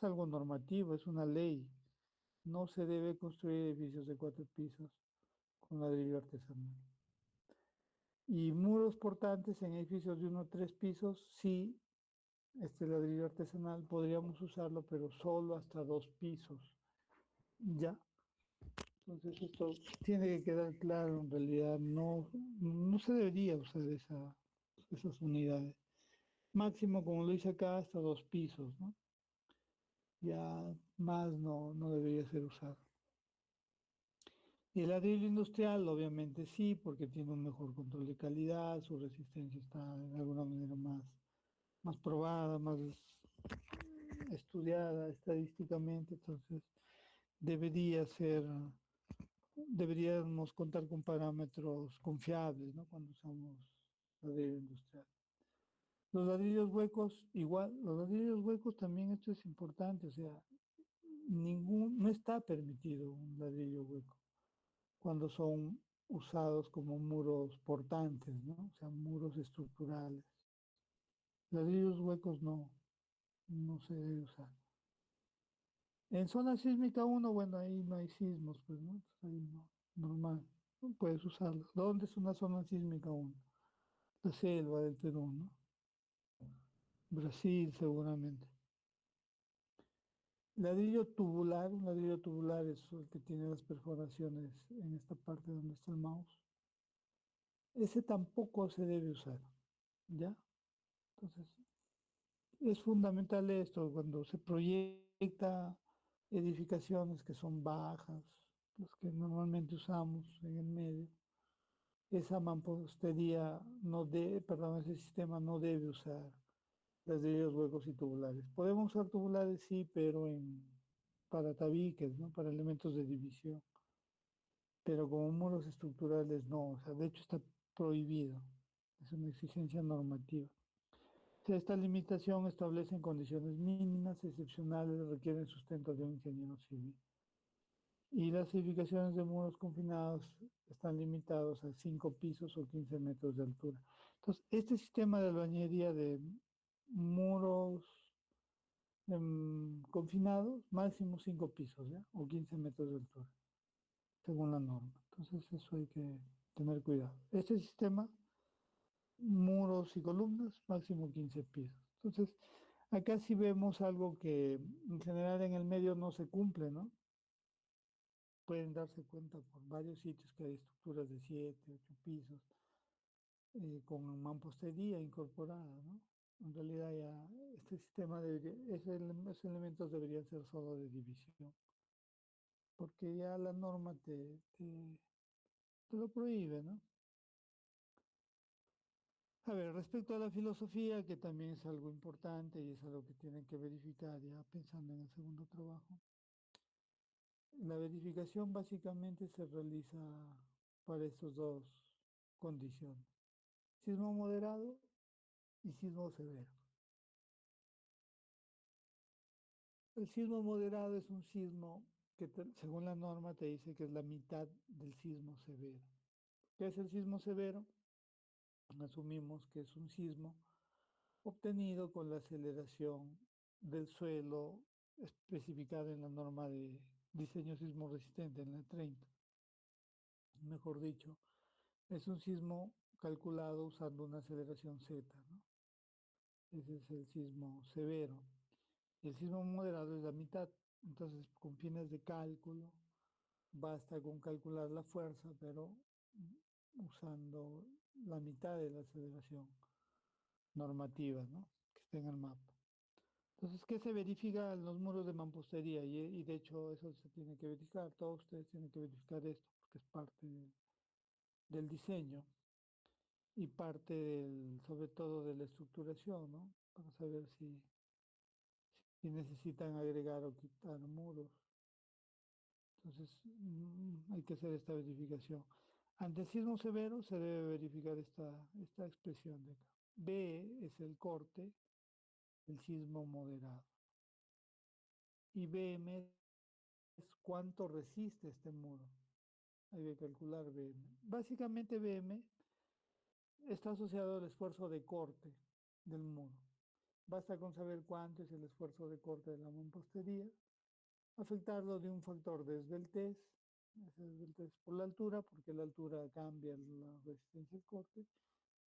algo normativo, es una ley. No se debe construir edificios de 4 pisos con ladrillo artesanal. Y muros portantes en edificios de 1 a 3 pisos, sí, este ladrillo artesanal podríamos usarlo, pero solo hasta 2 pisos. Ya. Entonces esto tiene que quedar claro, en realidad no se debería usar esas unidades. Máximo, como lo dice acá, hasta 2 pisos, ¿no? Ya más no debería ser usado. Y el ladrillo industrial, obviamente sí, porque tiene un mejor control de calidad, su resistencia está de alguna manera más probada, más estudiada estadísticamente, entonces debería ser, deberíamos contar con parámetros confiables, ¿no? Cuando usamos ladrillo industrial. Los ladrillos huecos, igual, los ladrillos huecos también esto es importante, o sea, no está permitido un ladrillo hueco cuando son usados como muros portantes, ¿no? O sea, muros estructurales. Ladrillos huecos no se debe usar. En zona sísmica 1, bueno, ahí no hay sismos, pues, ¿no? Entonces, ahí normal, no puedes usarlo. ¿Dónde es una zona sísmica 1? La selva del Perú, ¿no? Brasil seguramente. Un ladrillo tubular es el que tiene las perforaciones en esta parte donde está el mouse. Ese tampoco se debe usar, ¿ya? Entonces, es fundamental esto cuando se proyecta edificaciones que son bajas, los que normalmente usamos en el medio. Esa mampostería ese sistema no debe usar ladrillos huecos y tubulares. Podemos usar tubulares, sí, pero para tabiques, ¿no? Para elementos de división. Pero como muros estructurales no, o sea, de hecho está prohibido. Es una exigencia normativa. Esta limitación establece condiciones mínimas, excepcionales, requieren sustento de un ingeniero civil. Y las edificaciones de muros confinados están limitados a 5 pisos o 15 metros de altura. Entonces, este sistema de albañería de muros confinados, máximo 5 pisos, ¿ya? O 15 metros de altura, según la norma. Entonces, eso hay que tener cuidado. Este sistema, muros y columnas, máximo 15 pisos. Entonces, acá sí vemos algo que en general en el medio no se cumple, ¿no? Pueden darse cuenta por varios sitios que hay estructuras de 7, 8 pisos con mampostería incorporada, ¿no? En realidad ya este sistema esos elementos deberían ser solo de división, porque ya la norma te lo prohíbe, ¿no? A ver, respecto a la filosofía, que también es algo importante y es algo que tienen que verificar ya pensando en el segundo trabajo. La verificación básicamente se realiza para estas dos condiciones: sismo moderado y sismo severo. El sismo moderado es un sismo que según la norma te dice que es la mitad del sismo severo. ¿Qué es el sismo severo? Asumimos que es un sismo obtenido con la aceleración del suelo especificada en la norma de diseño sismo resistente, en la 30. Mejor dicho, es un sismo calculado usando una aceleración Z, ¿no? Ese es el sismo severo. El sismo moderado es la mitad. Entonces, con fines de cálculo, basta con calcular la fuerza, pero usando la mitad de la aceleración normativa, ¿no? Que está en el mapa. Entonces, ¿qué se verifica en los muros de mampostería? Y de hecho eso se tiene que verificar, todos ustedes tienen que verificar esto, porque es parte del diseño y parte sobre todo de la estructuración, ¿no? Para saber si necesitan agregar o quitar muros. Entonces, hay que hacer esta verificación. Ante sismo severo se debe verificar esta expresión de acá. B es el corte, el sismo moderado. Y BM es cuánto resiste este muro. Hay que calcular BM. Básicamente BM está asociado al esfuerzo de corte del muro. Basta con saber cuánto es el esfuerzo de corte de la mampostería, afectarlo de un factor de esbeltez, esa esbeltez por la altura, porque la altura cambia la resistencia al corte,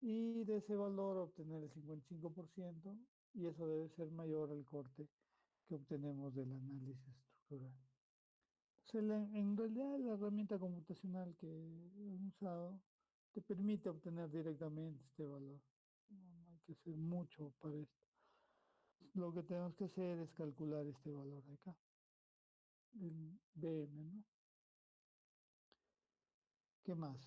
y de ese valor obtener el 55%, y eso debe ser mayor al corte que obtenemos del análisis estructural. O sea, en realidad la herramienta computacional que he usado te permite obtener directamente este valor. No hay que hacer mucho para esto. Lo que tenemos que hacer es calcular este valor de acá, el BM, ¿no? ¿Qué más?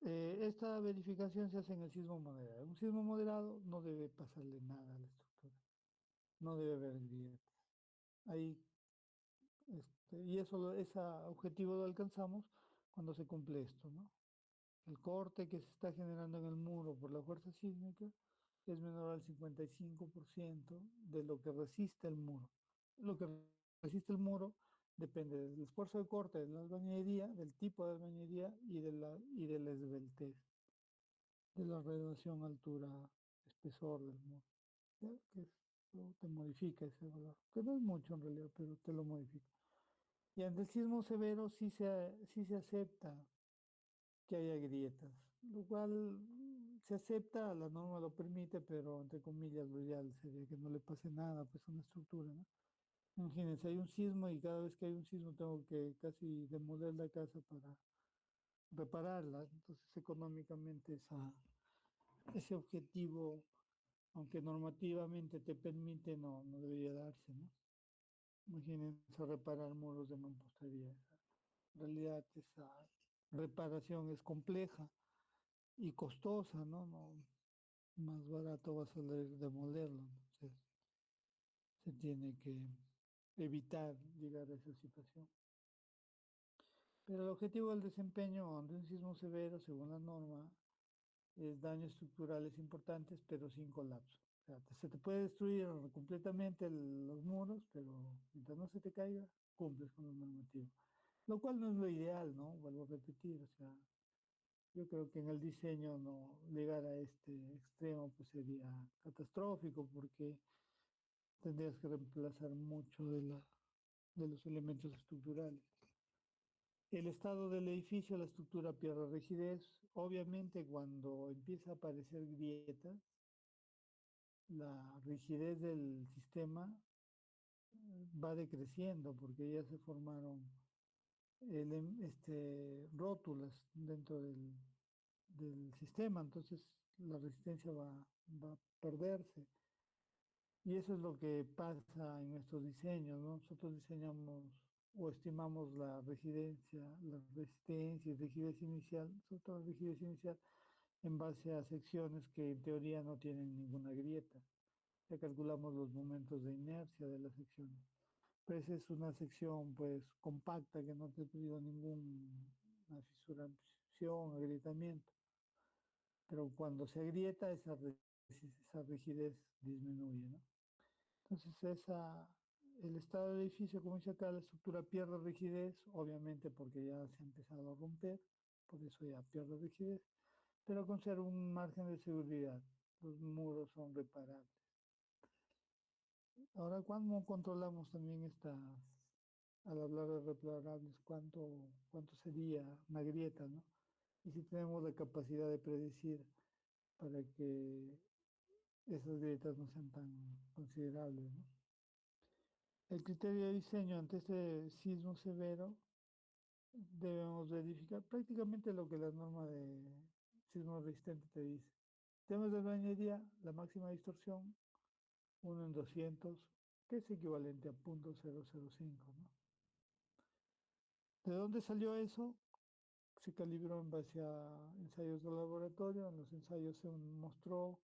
Esta verificación se hace en el sismo moderado. Un sismo moderado no debe pasarle nada a la estructura, no debe haber grietas. Ahí, y eso, ese objetivo lo alcanzamos cuando se cumple esto, ¿no? El corte que se está generando en el muro por la fuerza sísmica es menor al 55% de lo que resiste el muro. Lo que resiste el muro depende del esfuerzo de corte de la albañilería, del tipo de albañilería y de la esbeltez, de la relación altura-espesor del muro. ¿Ya? Que te modifica ese valor, que no es mucho en realidad, pero te lo modifica. Y ante el sismo severo sí se acepta que haya grietas, lo cual se acepta, la norma lo permite, pero entre comillas lo ideal sería que no le pase nada pues a una estructura, ¿no? Imagínense, hay un sismo y cada vez que hay un sismo tengo que casi demoler la casa para repararla, entonces económicamente ese objetivo, aunque normativamente te permite, no debería darse, ¿no? Imagínense reparar muros de mampostería. En realidad esa reparación es compleja y costosa, ¿no? Más barato va a salir demolerlo. Entonces se tiene que evitar llegar a esa situación. Pero el objetivo del desempeño de un sismo severo, según la norma, es daños estructurales importantes, pero sin colapso. O sea, se te puede destruir completamente los muros, pero mientras no se te caiga, cumples con los normativos. Lo cual no es lo ideal, ¿no? Vuelvo a repetir, o sea, yo creo que en el diseño no llegar a este extremo pues sería catastrófico porque tendrías que reemplazar mucho de los elementos estructurales. El estado del edificio, la estructura pierde rigidez. Obviamente cuando empieza a aparecer grietas, la rigidez del sistema va decreciendo porque ya se formaron rótulas dentro del sistema, entonces la resistencia va a perderse. Y eso es lo que pasa en nuestros diseños, ¿no? Nosotros diseñamos o estimamos la resistencia y rigidez inicial, sobre todo la rigidez inicial, en base a secciones que en teoría no tienen ninguna grieta. Ya calculamos los momentos de inercia de las secciones. Pues es una sección pues compacta que no ha tenido ninguna fisuración, agrietamiento. Pero cuando se agrieta esa rigidez disminuye, ¿no? Entonces el estado del edificio, como dice acá, la estructura pierde rigidez, obviamente porque ya se ha empezado a romper, por eso ya pierde rigidez, pero conserva un margen de seguridad. Los muros son reparables. Ahora, ¿cómo controlamos también al hablar de reparables, cuánto sería una grieta, ¿no? Y si tenemos la capacidad de predecir para que esas grietas no sean tan considerables, ¿no? El criterio de diseño ante este sismo severo debemos verificar prácticamente lo que la norma de sismo resistente te dice. Temas de albañilería, la máxima distorsión, 1 en 200, que es equivalente a 0.005, ¿no? ¿De dónde salió eso? Se calibró en base a ensayos de laboratorio. En los ensayos se mostró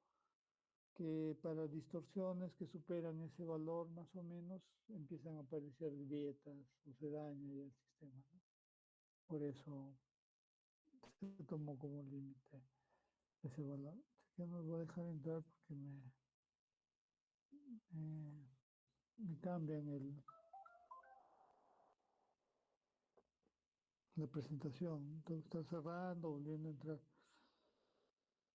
que para distorsiones que superan ese valor más o menos empiezan a aparecer grietas o se daña ya el sistema, ¿no? Por eso se tomó como límite ese valor. Así que no voy a dejar entrar porque me cambian la presentación. Tengo que estar cerrando, volviendo a entrar.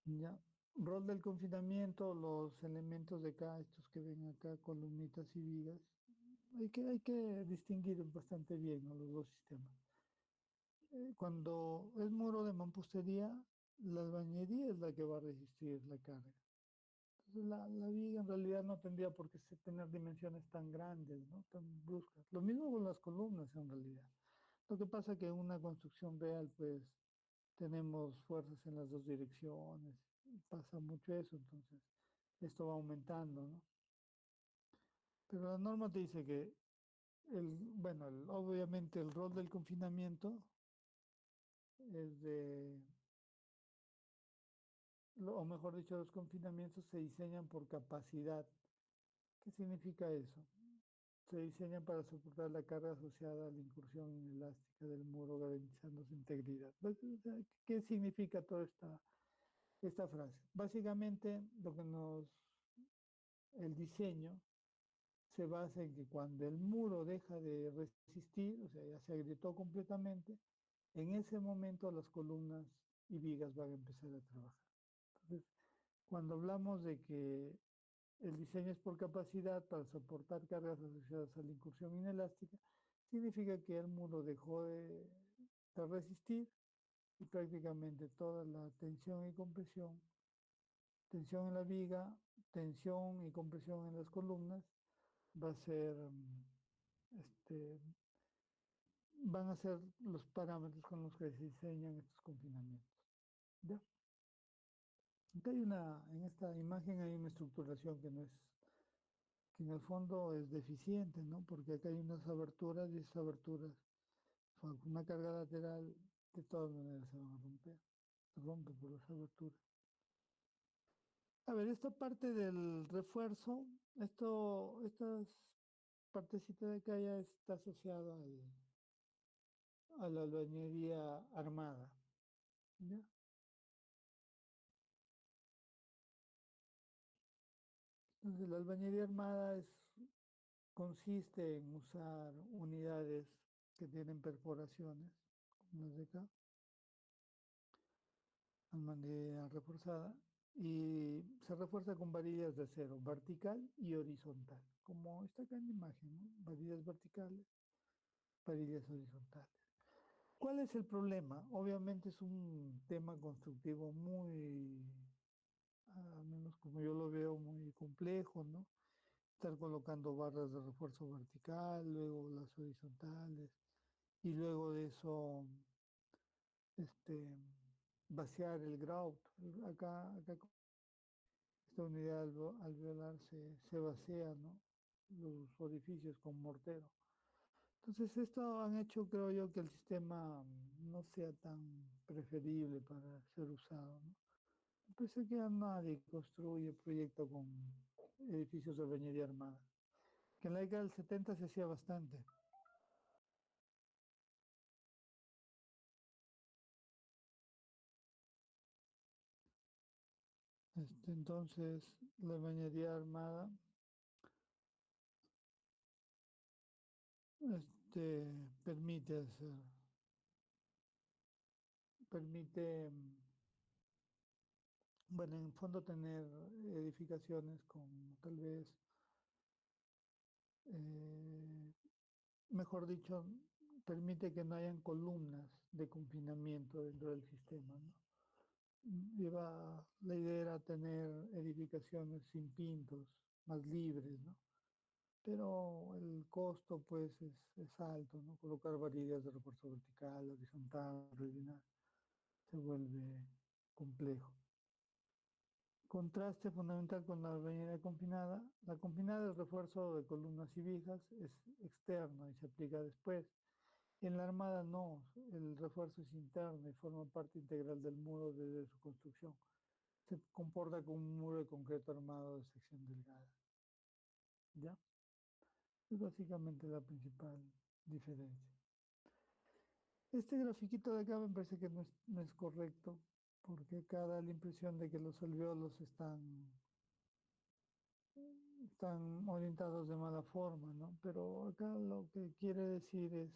Ya. Rol del confinamiento, los elementos de acá, estos que ven acá, columnitas y vigas, hay que distinguir bastante bien, ¿no?, los dos sistemas. Cuando es muro de mampostería, la albañería es la que va a resistir la carga. Entonces la viga en realidad no tendría por qué tener dimensiones tan grandes, ¿no?, tan bruscas. Lo mismo con las columnas en realidad. Lo que pasa que en una construcción real, pues tenemos fuerzas en las dos direcciones, y pasa mucho eso, entonces esto va aumentando, ¿no? Pero la norma te dice que bueno, obviamente el rol del confinamiento es o mejor dicho, los confinamientos se diseñan por capacidad. ¿Qué significa eso? Se diseñan para soportar la carga asociada a la incursión inelástica del muro, garantizando su integridad. Pues, o sea, ¿qué significa toda esta frase? Básicamente, el diseño se basa en que cuando el muro deja de resistir, o sea, ya se agrietó completamente, en ese momento las columnas y vigas van a empezar a trabajar. Entonces, cuando hablamos de que el diseño es por capacidad para soportar cargas asociadas a la incursión inelástica, significa que el muro dejó de resistir y prácticamente toda la tensión y compresión, tensión en la viga, tensión y compresión en las columnas, va a ser, este, van a ser los parámetros con los que se diseñan estos confinamientos. ¿Ya? Acá en esta imagen hay una estructuración que en el fondo es deficiente, ¿no? Porque acá hay unas aberturas y esas aberturas, con una carga lateral, de todas maneras se van a romper, se rompe por las aberturas. A ver, esta parte del refuerzo, estas partecitas de acá ya está asociado a la albañería armada, ¿ya? Entonces, la albañería armada consiste en usar unidades que tienen perforaciones, como las de acá, albañería reforzada, y se refuerza con varillas de acero, vertical y horizontal, como está acá en la imagen, ¿no? Varillas verticales, varillas horizontales. ¿Cuál es el problema? Obviamente es un tema constructivo muy, al menos como yo lo veo, muy complejo, ¿no? Estar colocando barras de refuerzo vertical, luego las horizontales, y luego de eso, este, vaciar el grout. Acá esta unidad alveolar se vacía, ¿no?, los orificios con mortero. Entonces esto han hecho, creo yo, que el sistema no sea tan preferible para ser usado, ¿no? Pese a que a nadie construye proyecto con edificios de albañería armada, que en la década del 70 se hacía bastante. Entonces, la albañería armada permite hacer, permite, bueno, en el fondo tener edificaciones con tal vez, eh, mejor dicho, permite que no hayan columnas de confinamiento dentro del sistema, ¿no? La idea era tener edificaciones sin pintos, más libres, ¿no? Pero el costo pues es alto, ¿no? Colocar varillas de refuerzo vertical, horizontal, rellenar, se vuelve complejo. Contraste fundamental con la albañilería confinada. La confinada, el refuerzo de columnas y vigas, es externo y se aplica después. En la armada no, el refuerzo es interno y forma parte integral del muro desde su construcción. Se comporta como un muro de concreto armado de sección delgada. ¿Ya? Es básicamente la principal diferencia. Este grafiquito de acá me parece que no es correcto, porque acá da la impresión de que los alvéolos están orientados de mala forma, ¿no? Pero acá lo que quiere decir es,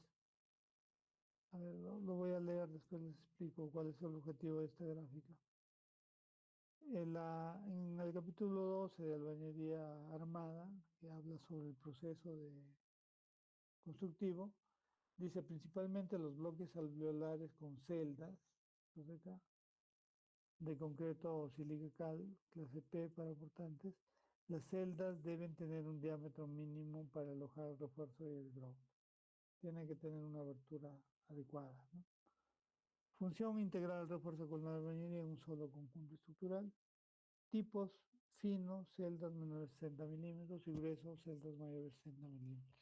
a ver, lo voy a leer, después les explico cuál es el objetivo de esta gráfica. En el capítulo 12 de Albañería Armada, que habla sobre el proceso constructivo, dice principalmente los bloques alveolares con celdas, entonces acá, de concreto o silical, clase P para portantes, las celdas deben tener un diámetro mínimo para alojar el refuerzo y el grout. Tiene que tener una abertura adecuada, ¿no? Función integral el refuerzo con la albañilería en un solo conjunto estructural. Tipos finos, celdas menores de 60 milímetros y gruesos, celdas mayores de 60 milímetros.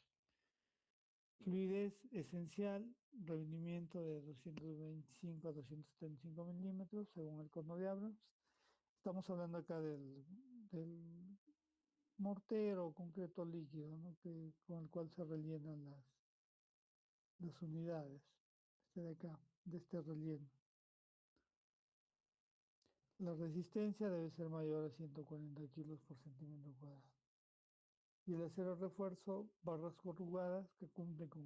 Fluidez esencial, rendimiento de 225 a 275 milímetros según el cono de Abrams. Estamos hablando acá del mortero concreto líquido, ¿no? Con el cual se rellenan las unidades. Este de acá, de este relleno. La resistencia debe ser mayor a 140 kilos por centímetro cuadrado. Y el acero refuerzo, barras corrugadas que cumplen con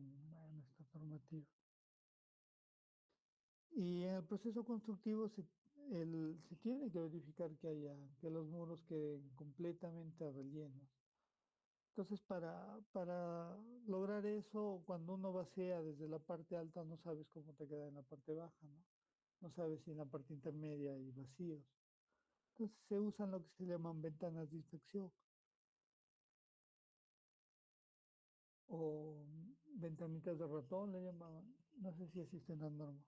esta normativa. Y en el proceso constructivo se tiene que verificar que los muros queden completamente rellenos. Entonces, para lograr eso, cuando uno vacía desde la parte alta, no sabes cómo te queda en la parte baja, ¿no? No sabes si en la parte intermedia hay vacíos. Entonces, se usan lo que se llaman ventanas de inspección o ventanitas de ratón, le llamaban. No sé si existen las normas.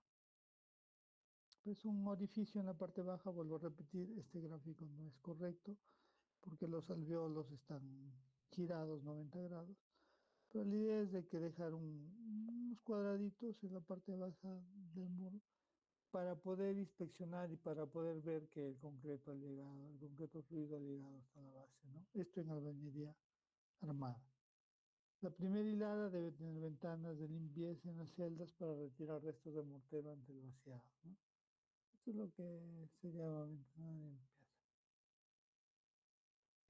Es un orificio en la parte baja, vuelvo a repetir, este gráfico no es correcto porque los alveolos están girados 90 grados. Pero la idea es de que dejar unos cuadraditos en la parte baja del muro para poder inspeccionar y para poder ver que el concreto ha llegado, el concreto fluido ha llegado hasta la base, ¿no? Esto en albañería armada. La primera hilada debe tener ventanas de limpieza en las celdas para retirar restos de mortero ante el vaciado, ¿no? Esto es lo que se llama ventana de limpieza.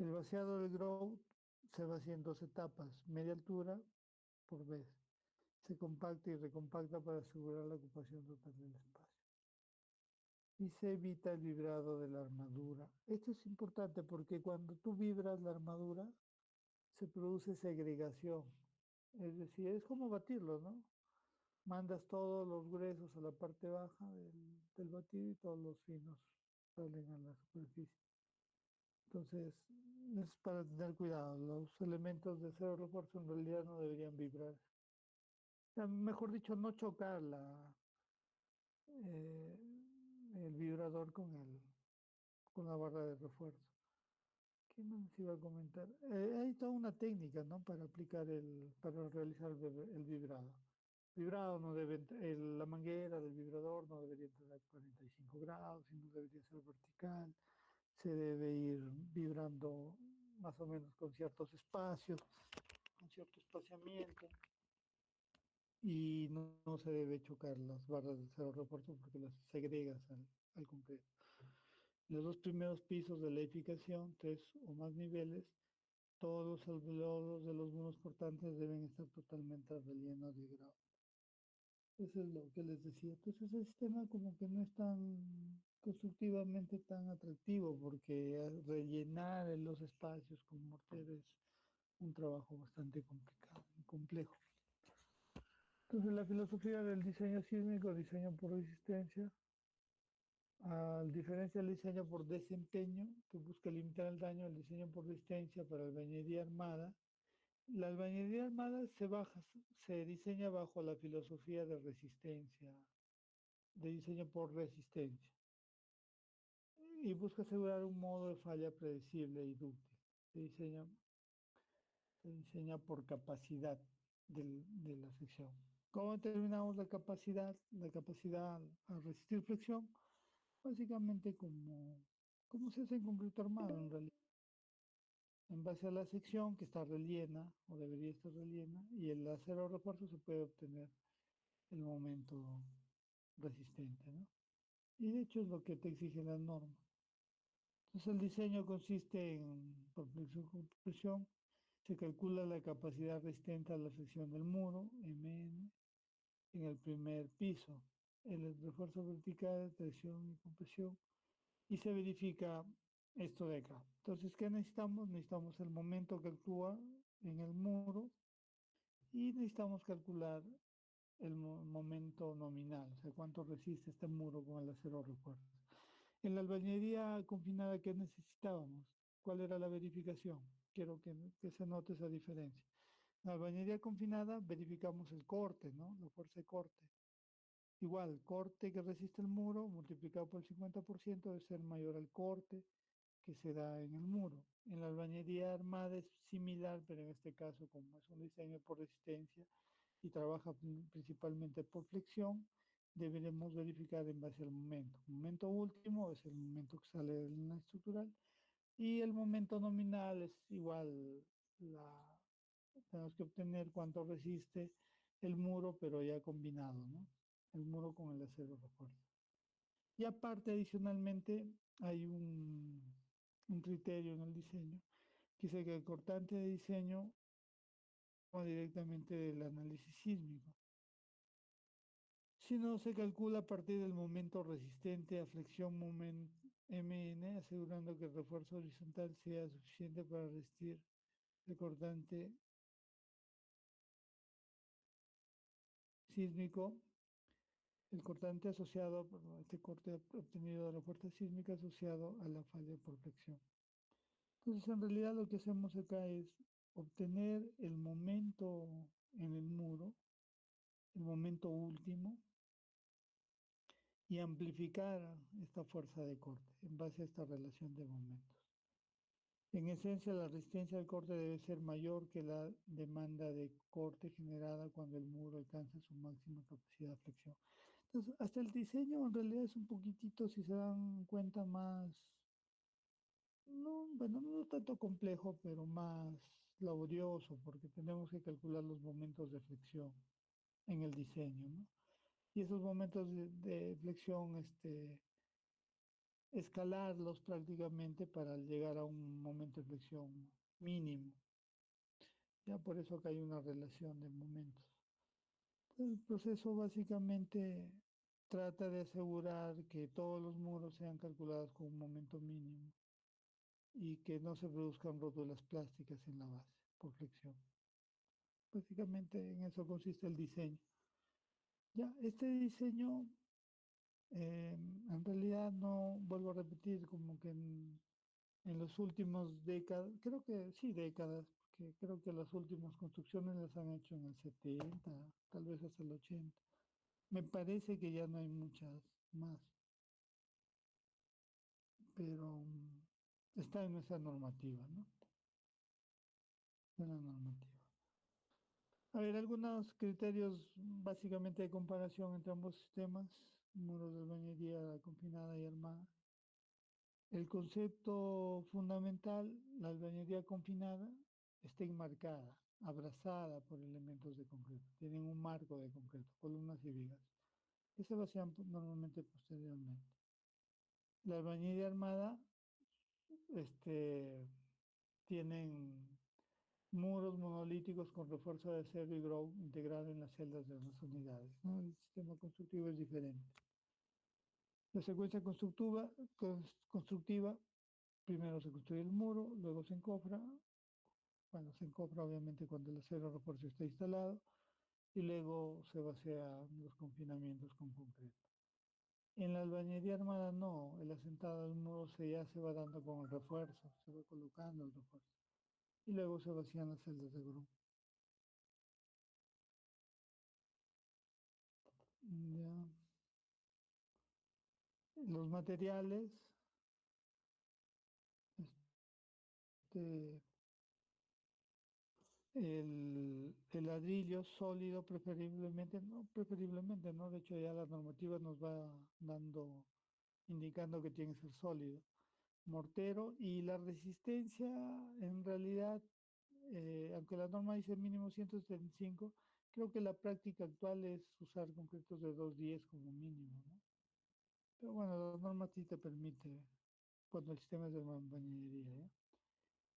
El vaciado del grout se vacía en dos etapas, media altura por vez. Se compacta y recompacta para asegurar la ocupación total del espacio. Y se evita el vibrado de la armadura. Esto es importante porque cuando tú vibras la armadura, se produce segregación. Es decir, es como batirlo, ¿no? Mandas todos los gruesos a la parte baja del batido y todos los finos salen a la superficie. Entonces, es para tener cuidado. Los elementos de cero refuerzo en realidad no deberían vibrar. O sea, mejor dicho, no chocar eh, el vibrador con la barra de refuerzo. ¿Qué más iba a comentar? Hay toda una técnica, ¿no? Para realizar el vibrado. Vibrado no debe, la manguera del vibrador no debería entrar a 45 grados, sino debería ser vertical. Se debe ir vibrando más o menos con ciertos espacios, con cierto espaciamiento. Y no se debe chocar las barras de cero refuerzo porque las segregas al concreto. Los dos primeros pisos de la edificación, tres o más niveles, todos los alveolos de los muros portantes deben estar totalmente rellenos de grava. Eso es lo que les decía. Entonces el sistema como que no es tan constructivamente tan atractivo porque rellenar los espacios con mortero es un trabajo bastante complicado y complejo. Entonces la filosofía del diseño sísmico, diseño por resistencia, a diferencia del diseño por desempeño, que busca limitar el daño, el diseño por resistencia para albañería armada. La albañería armada se diseña bajo la filosofía de resistencia, de diseño por resistencia, y busca asegurar un modo de falla predecible y dúctil. Se diseña por capacidad de la sección. ¿Cómo determinamos la capacidad? La capacidad a resistir flexión, básicamente como se hace en concreto armado en realidad. En base a la sección que está rellena o debería estar rellena y el acero refuerzo se puede obtener el momento resistente, ¿no? Y de hecho es lo que te exige la norma. Entonces el diseño consiste por flexión con presión, se calcula la capacidad resistente a la sección del muro, Mn, en el primer piso. El refuerzo vertical de tracción y compresión y se verifica esto de acá. Entonces, ¿qué necesitamos? Necesitamos el momento que actúa en el muro y necesitamos calcular el momento nominal, o sea, cuánto resiste este muro con el acero refuerzo. En la albañería confinada, ¿qué necesitábamos? ¿Cuál era la verificación? Quiero que se note esa diferencia. En la albañería confinada verificamos el corte, ¿no? La fuerza de corte. Igual, corte que resiste el muro multiplicado por el 50% debe ser mayor al corte que se da en el muro. En la albañería armada es similar, pero en este caso, como es un diseño por resistencia y trabaja principalmente por flexión, deberemos verificar en base al momento. El momento último es el momento que sale de la estructural y el momento nominal es igual, tenemos que obtener cuánto resiste el muro, pero ya combinado, ¿no? El muro con el acero refuerzo. Y aparte, adicionalmente, hay un criterio en el diseño que dice que el cortante de diseño va directamente del análisis sísmico. Si no, se calcula a partir del momento resistente a flexión MN, asegurando que el refuerzo horizontal sea suficiente para resistir el cortante sísmico, el cortante asociado, este corte obtenido de la fuerza sísmica asociado a la falla por flexión. Entonces, en realidad lo que hacemos acá es obtener el momento en el muro, el momento último, y amplificar esta fuerza de corte en base a esta relación de momentos. En esencia, la resistencia al corte debe ser mayor que la demanda de corte generada cuando el muro alcanza su máxima capacidad de flexión. Entonces, hasta el diseño en realidad es un poquitito, si se dan cuenta, más, no, bueno, no tanto complejo, pero más laborioso, porque tenemos que calcular los momentos de flexión en el diseño, ¿no? Y esos momentos de flexión, escalarlos prácticamente para llegar a un momento de flexión mínimo. Ya por eso acá hay una relación de momentos. El proceso básicamente trata de asegurar que todos los muros sean calculados con un momento mínimo y que no se produzcan rótulas plásticas en la base por flexión. Básicamente en eso consiste el diseño. Ya, este diseño en realidad no, vuelvo a repetir, como que en los últimos décadas, creo que sí, décadas, porque creo que las últimas construcciones las han hecho en el 70, tal vez hasta el 80. Me parece que ya no hay muchas más, pero está en esa normativa, ¿no? En la normativa. A ver, algunos criterios básicamente de comparación entre ambos sistemas, muros de albañería confinada y armada. El concepto fundamental, la albañería confinada, está enmarcada, abrazada por elementos de concreto. Tienen un marco de concreto, columnas y vigas, que se vacían normalmente posteriormente. La albañería armada tienen muros monolíticos con refuerzo de acero y grout integrado en las celdas de las unidades, ¿no? El sistema constructivo es diferente. La secuencia constructiva, primero se construye el muro, luego se encofra, bueno, se encofra obviamente cuando el acero refuerzo está instalado, y luego se vacían los confinamientos con concreto. En la albañería armada no, el asentado del muro ya se va dando con el refuerzo, se va colocando el refuerzo, y luego se vacían las celdas de grupo. Ya. Los materiales, este, el ladrillo sólido preferiblemente, ¿no? De hecho ya la normativa nos va dando, indicando que tiene que ser sólido. Mortero y la resistencia, en realidad, aunque la norma dice mínimo 175, creo que la práctica actual es usar concretos de 210 como mínimo, ¿no? Pero bueno, la norma sí te permite cuando el sistema es de albañilería, ¿eh?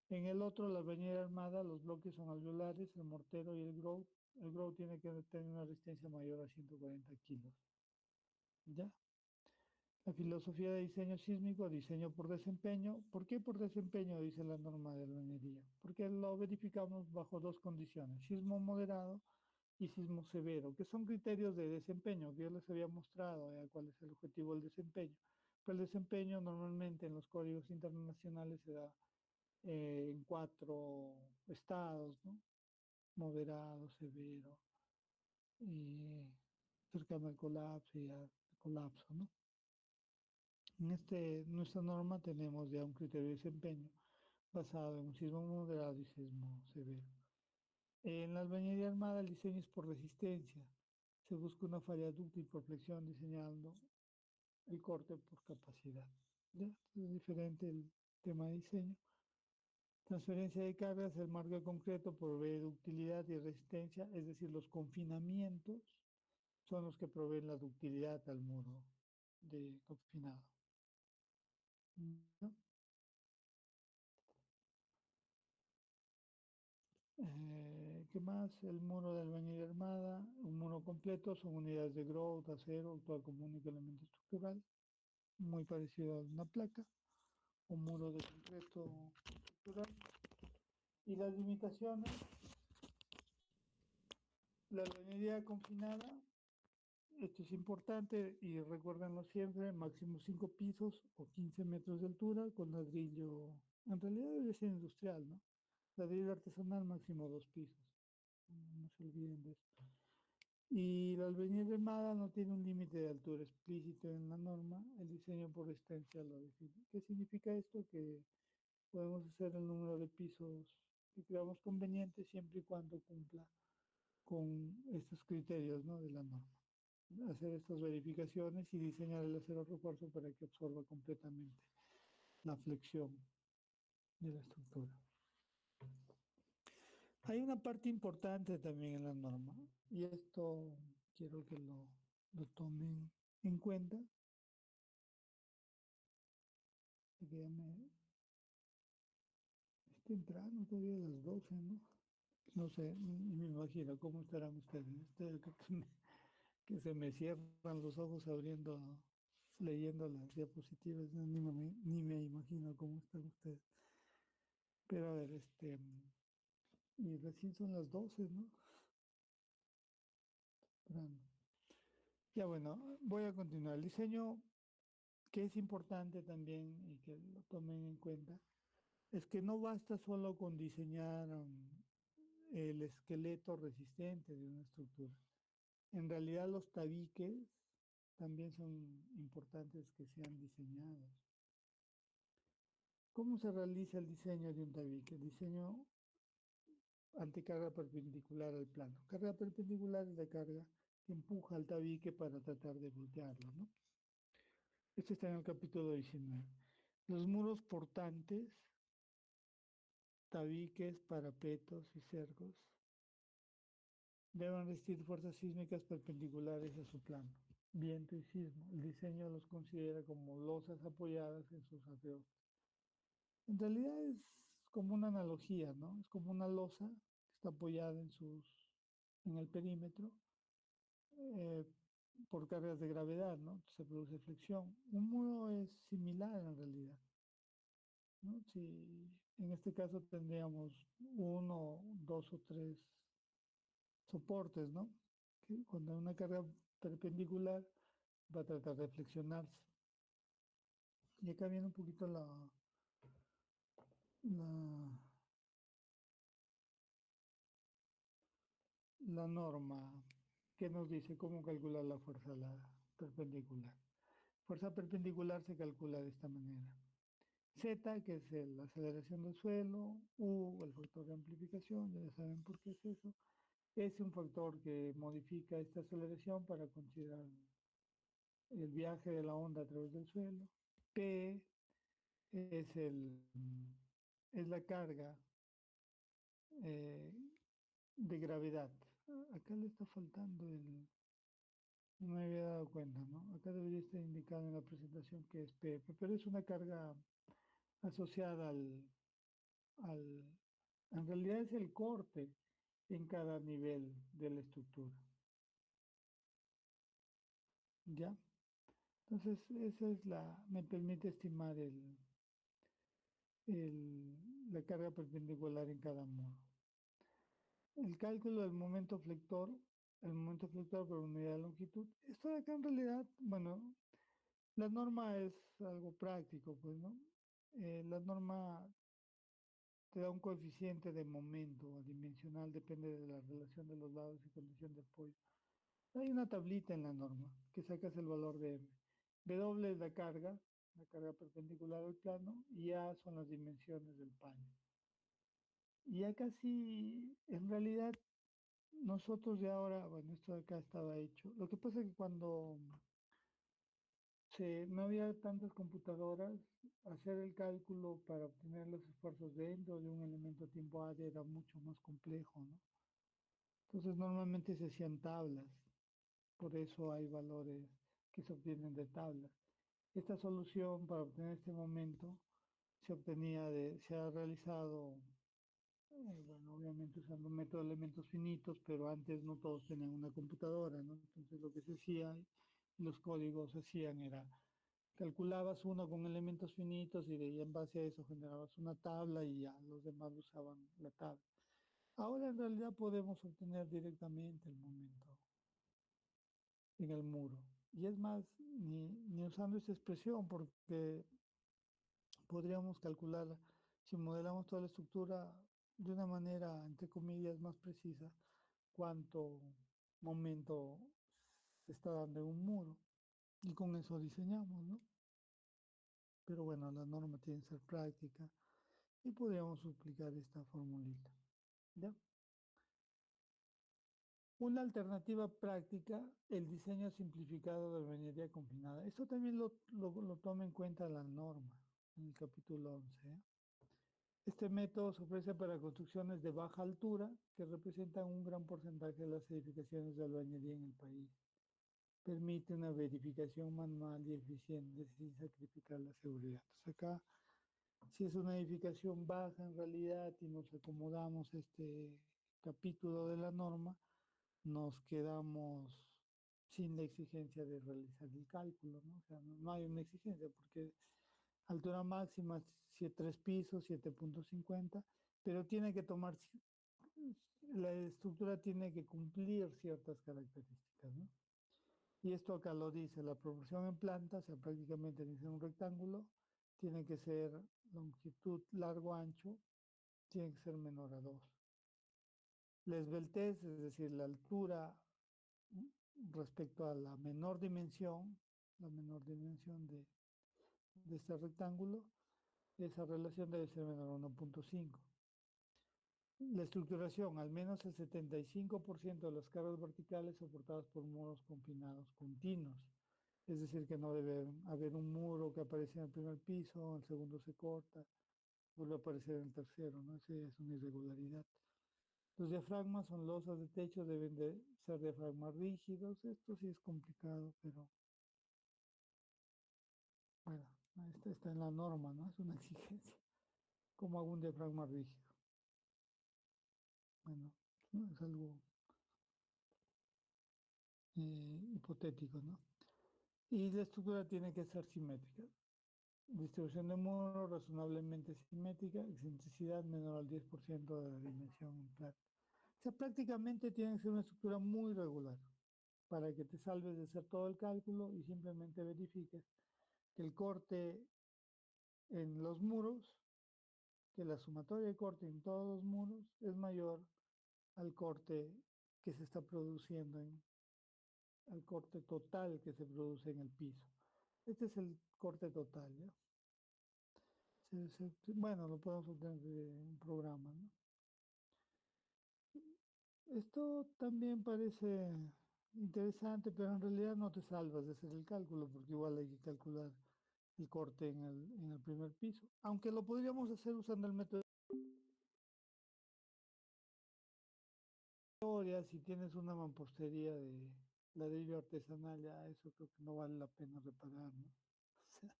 En el otro, la albañilería armada, los bloques son alveolares, el mortero y el grout. El grout tiene que tener una resistencia mayor a 140 kilos. ¿Ya? La filosofía de diseño sísmico, diseño por desempeño. ¿Por qué por desempeño? Dice la norma de albañilería. Porque lo verificamos bajo dos condiciones, sismo moderado y sismo severo, que son criterios de desempeño, que yo les había mostrado cuál es el objetivo del desempeño. Pero el desempeño normalmente en los códigos internacionales se da en cuatro estados, ¿no? Moderado, severo, y cercano al colapso y al colapso, ¿no? Nuestra norma tenemos ya un criterio de desempeño basado en un sismo moderado y sismo severo. En la albañilería armada el diseño es por resistencia. Se busca una falla dúctil por flexión diseñando el corte por capacidad. ¿Ya? Es diferente el tema de diseño. Transferencia de cargas, el marco concreto provee ductilidad y resistencia, es decir, los confinamientos son los que proveen la ductilidad al muro de confinado. ¿No? ¿Qué más? El muro de albañilería armada, un muro completo, son unidades de grout, acero, actual como único elemento estructural, muy parecido a una placa, un muro de concreto estructural. Y las limitaciones, la albañilería confinada, esto es importante y recuérdenlo siempre, máximo 5 pisos o 15 metros de altura con ladrillo, en realidad debe ser industrial, ¿no? Ladrillo artesanal máximo 2 pisos, no se olviden de esto. Y la albañilería armada no tiene un límite de altura explícito en la norma, el diseño por extensión lo define. ¿Qué significa esto? Que podemos hacer el número de pisos que creamos conveniente siempre y cuando cumpla con estos criterios, ¿no?, de la norma. Hacer estas verificaciones y diseñar el acero refuerzo para que absorba completamente la flexión de la estructura. Hay una parte importante también en la norma y esto quiero que lo tomen en cuenta. Que ya es temprano, todavía a las 12, ¿no? No sé, me imagino cómo estarán ustedes. Que se me cierran los ojos abriendo, leyendo las diapositivas, no, ni me imagino cómo están ustedes. Pero a ver, y recién son las 12, ¿no? Temprano. Ya bueno, voy a continuar. El diseño, que es importante también y que lo tomen en cuenta, es que no basta solo con diseñar el esqueleto resistente de una estructura. En realidad los tabiques también son importantes que sean diseñados. ¿Cómo se realiza el diseño de un tabique? El diseño ante carga perpendicular al plano. Carga perpendicular es la carga que empuja al tabique para tratar de voltearlo, ¿no? Esto está en el capítulo 19. Los muros portantes, tabiques, parapetos y cercos deben resistir fuerzas sísmicas perpendiculares a su plano. Viento y sismo. El diseño los considera como losas apoyadas en sus arreolas. En realidad es como una analogía, ¿no? Es como una losa que está apoyada en el perímetro eh, por cargas de gravedad, ¿no? Se produce flexión. Un muro es similar en realidad, ¿no? Si en este caso tendríamos uno, dos o tres soportes, ¿no? Que cuando hay una carga perpendicular va a tratar de flexionarse. Y acá viene un poquito la, la norma que nos dice cómo calcular la fuerza perpendicular. Fuerza perpendicular se calcula de esta manera. Z, que es la aceleración del suelo, U, el factor de amplificación, ya saben por qué es eso. Es un factor que modifica esta aceleración para considerar el viaje de la onda a través del suelo. P es, es la carga eh, de gravedad. Acá le está faltando no me había dado cuenta, ¿no? Acá debería estar indicado en la presentación que es P, pero es una carga asociada al, en realidad es el corte en cada nivel de la estructura. ¿Ya? Entonces, esa es me permite estimar la carga perpendicular en cada muro. El cálculo del momento flector, el momento flector por unidad de longitud. Esto de acá en realidad, bueno, la norma es algo práctico, pues, ¿no? La norma te da un coeficiente de momento adimensional, depende de la relación de los lados y condición de apoyo. Hay una tablita en la norma que sacas el valor de M. W es la carga perpendicular al plano, y A son las dimensiones del paño. Y ya casi, en realidad, nosotros de ahora, bueno, esto de acá estaba hecho. Lo que pasa es que cuando no había tantas computadoras, hacer el cálculo para obtener los esfuerzos dentro de un elemento tiempo A era mucho más complejo, ¿no? Entonces normalmente se hacían tablas, por eso hay valores que se obtienen de tablas. Esta solución para obtener este momento se ha realizado, bueno, obviamente usando un método de elementos finitos, pero antes no todos tenían una computadora, ¿no? Entonces lo que se hacía, los códigos se hacían era, calculabas uno con elementos finitos y de ahí en base a eso generabas una tabla y ya los demás usaban la tabla. Ahora en realidad podemos obtener directamente el momento en el muro. Y es más, ni usando esta expresión, porque podríamos calcular, si modelamos toda la estructura de una manera, entre comillas, más precisa, cuánto momento se está dando en un muro. Y con eso diseñamos, ¿no? Pero bueno, la norma tiene que ser práctica y podríamos aplicar esta formulita. ¿Ya? Una alternativa práctica, el diseño simplificado de albañilería confinada. Esto también lo toma en cuenta la norma en el capítulo 11. Este método se ofrece para construcciones de baja altura que representan un gran porcentaje de las edificaciones de albañilería en el país. Permite una verificación manual y eficiente sin sacrificar la seguridad. Entonces acá, si es una edificación baja en realidad y nos acomodamos a este capítulo de la norma, nos quedamos sin la exigencia de realizar el cálculo, ¿no? O sea, no hay una exigencia porque altura máxima 3 pisos, 7.50, pero tiene que tomar, la estructura tiene que cumplir ciertas características, ¿no? Y esto acá lo dice, la proporción en planta, o sea, prácticamente dice un rectángulo, tiene que ser longitud largo-ancho, tiene que ser menor a 2. La esbeltez, es decir, la altura respecto a la menor dimensión de este rectángulo, esa relación debe ser menor a 1.5. La estructuración, al menos el 75% de las cargas verticales soportadas por muros confinados continuos. Es decir, que no debe haber un muro que aparece en el primer piso, el segundo se corta, vuelve a aparecer en el tercero, ¿no? Esa es una irregularidad. Los diafragmas son losas de techo, deben de ser diafragmas rígidos. Esto sí es complicado, pero bueno, está en la norma, ¿no? Es una exigencia. ¿Cómo hago un diafragma rígido? Bueno, ¿no? Es algo hipotético, ¿no? Y la estructura tiene que ser simétrica. Distribución de muros razonablemente simétrica, excentricidad menor al 10% de la dimensión en plata. O sea, prácticamente tiene que ser una estructura muy regular para que te salves de hacer todo el cálculo y simplemente verifiques que el corte en los muros, que la sumatoria de corte en todos los muros es mayor al corte que se está produciendo al corte total que se produce en el piso. Este es el corte total, ¿ya? Bueno, lo podemos obtener de un programa, ¿no? Esto también parece interesante, pero en realidad no te salvas de hacer el cálculo, porque igual hay que calcular el corte en el primer piso. Aunque lo podríamos hacer usando el método de teoría, si tienes una mampostería de ladrillo artesanal, ya eso creo que no vale la pena reparar, ¿no? O sea,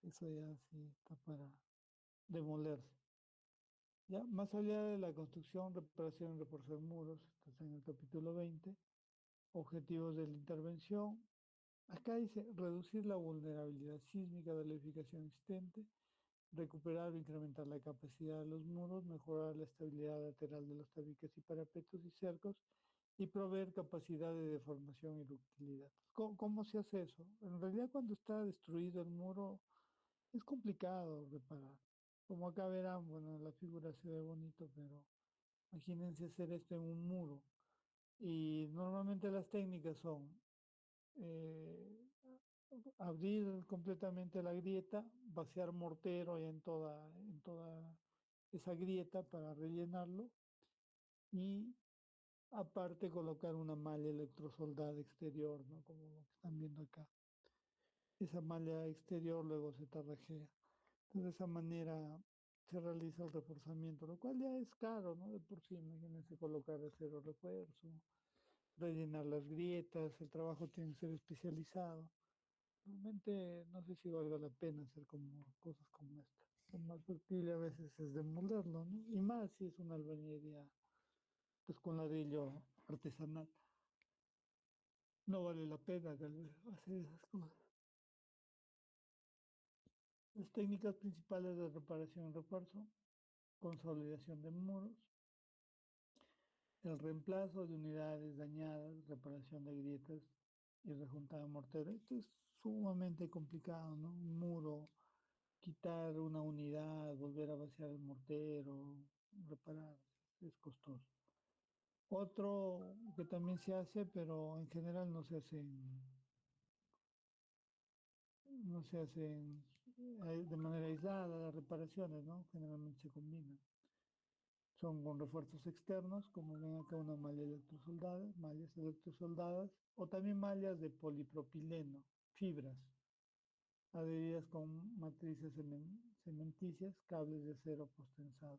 eso ya sí está para demolerse. Ya, más allá de la construcción, reparación y reforzar muros, estás en el capítulo 20, objetivos de la intervención. Acá dice reducir la vulnerabilidad sísmica de la edificación existente, recuperar o incrementar la capacidad de los muros, mejorar la estabilidad lateral de los tabiques y parapetos y cercos y proveer capacidad de deformación y ductilidad. ¿Cómo se hace eso? En realidad cuando está destruido el muro es complicado reparar. Como acá verán, bueno, la figura se ve bonito, pero imagínense hacer esto en un muro. Y normalmente las técnicas son eh, abrir completamente la grieta, vaciar mortero en toda esa grieta para rellenarlo y aparte colocar una malla electrosoldada exterior, ¿no? Como lo que están viendo acá. Esa malla exterior luego se tarrajea. Entonces, de esa manera se realiza el reforzamiento, lo cual ya es caro, ¿no? De por sí, imagínense colocar acero refuerzo, rellenar las grietas, el trabajo tiene que ser especializado. Realmente no sé si valga la pena hacer como cosas como esta. Lo más factible a veces es demolderlo, ¿no? Y más si es una albañería pues con ladrillo artesanal. No vale la pena tal vez hacer esas cosas. Las técnicas principales de reparación y refuerzo, consolidación de muros, el reemplazo de unidades dañadas, reparación de grietas y rejuntada de mortero. Esto es sumamente complicado, ¿no? Un muro, quitar una unidad, volver a vaciar el mortero, reparar, es costoso. Otro que también se hace, pero en general no se hacen de manera aislada las reparaciones, ¿no? Generalmente se combinan. Son con refuerzos externos, como ven acá una malla electrosoldada, mallas electrosoldadas, o también mallas de polipropileno, fibras, adheridas con matrices cementicias, cables de acero postensado.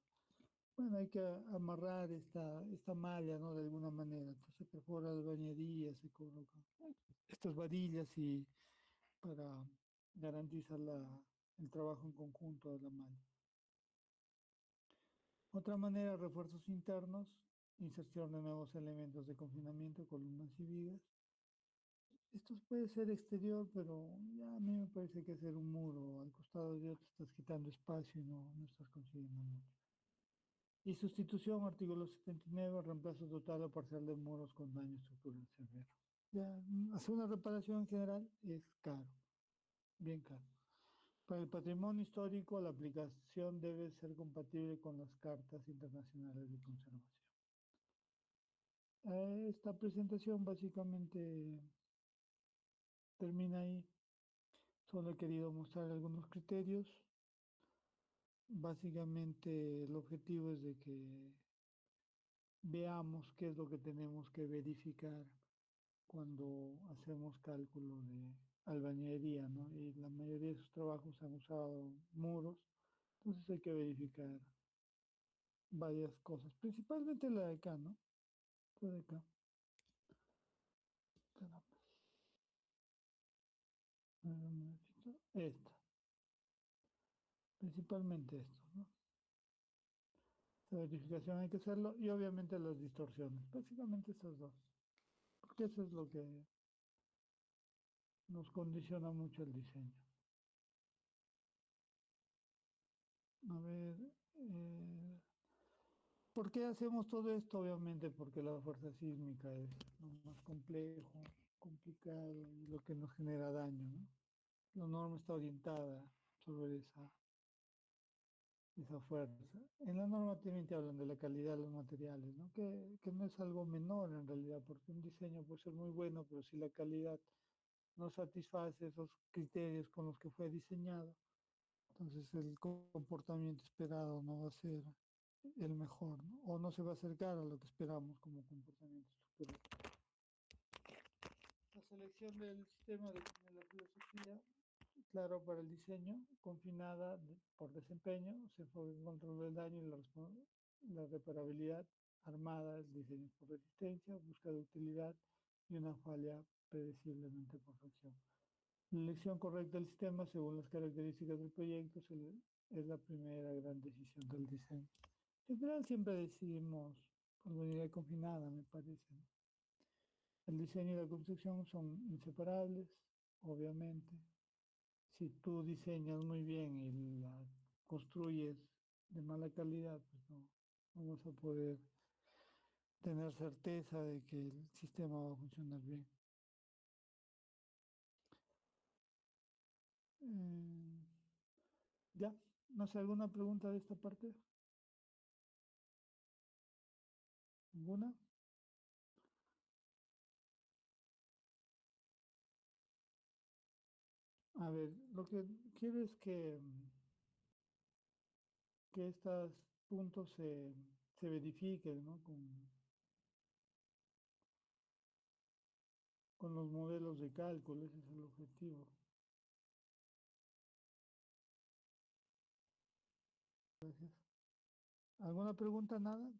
Bueno, hay que amarrar esta malla, ¿no? De alguna manera. Entonces se perfora la bañería, se colocan estas varillas y para garantizar el trabajo en conjunto de la malla. Otra manera, refuerzos internos, inserción de nuevos elementos de confinamiento, columnas y vigas. Esto puede ser exterior, pero ya a mí me parece que hacer un muro al costado de otro estás quitando espacio y no estás consiguiendo mucho. Y sustitución, artículo 79, reemplazo total o parcial de muros con daño estructural severo. Ya, hacer una reparación en general es caro, bien caro. Para el patrimonio histórico, la aplicación debe ser compatible con las cartas internacionales de conservación. Esta presentación básicamente termina ahí. Solo he querido mostrar algunos criterios. Básicamente el objetivo es de que veamos qué es lo que tenemos que verificar cuando hacemos cálculo de albañería, ¿no? Y la mayoría de sus trabajos han usado muros, entonces hay que verificar varias cosas, principalmente la de acá, ¿no? La de acá. Esta, principalmente esto, ¿no? La verificación hay que hacerlo y obviamente las distorsiones, básicamente estas dos, porque eso es lo que nos condiciona mucho el diseño. A ver, ¿por qué hacemos todo esto? Obviamente porque la fuerza sísmica es lo más complejo, complicado y lo que nos genera daño, ¿no? La norma está orientada sobre esa fuerza. En la norma también te hablan de la calidad de los materiales, ¿no? Que no es algo menor en realidad, porque un diseño puede ser muy bueno, pero si la calidad no satisface esos criterios con los que fue diseñado, entonces el comportamiento esperado no va a ser el mejor, ¿no? O no se va a acercar a lo que esperamos como comportamiento estructural. La selección del sistema de la filosofía, claro, para el diseño, confinada por desempeño, se enfoca en control del daño y la reparabilidad, armada, el diseño por resistencia, busca de utilidad y una falla predeciblemente por fracción. La elección correcta del sistema según las características del proyecto es la primera gran decisión del diseño. En general siempre decidimos por unidad confinada, me parece. El diseño y la construcción son inseparables. obviamente. Si tú diseñas muy bien y la construyes de mala calidad, pues no vas a poder tener certeza de que el sistema va a funcionar bien. Eh, ya, no sé, ¿alguna pregunta de esta parte? ¿Ninguna? A ver, lo que quiero es que estos puntos se verifiquen, ¿no? Con los modelos de cálculo, ese es el objetivo. Gracias. ¿Alguna pregunta? Nada.